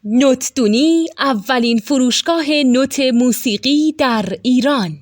نوتدونی اولین فروشگاه نوت موسیقی در ایران.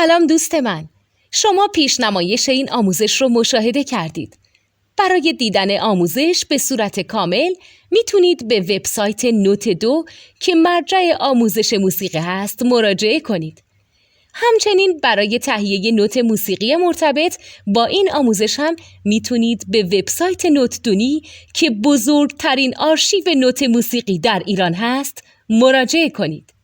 سلام دوست من، شما پیشنمایش این آموزش رو مشاهده کردید. برای دیدن آموزش به صورت کامل میتونید به وبسایت نوت 2 که مرجع آموزش موسیقی هست مراجعه کنید. همچنین برای تهیه نوت موسیقی مرتبط با این آموزش هم میتونید به وبسایت نوتدونی که بزرگترین آرشیو نوت موسیقی در ایران هست مراجعه کنید.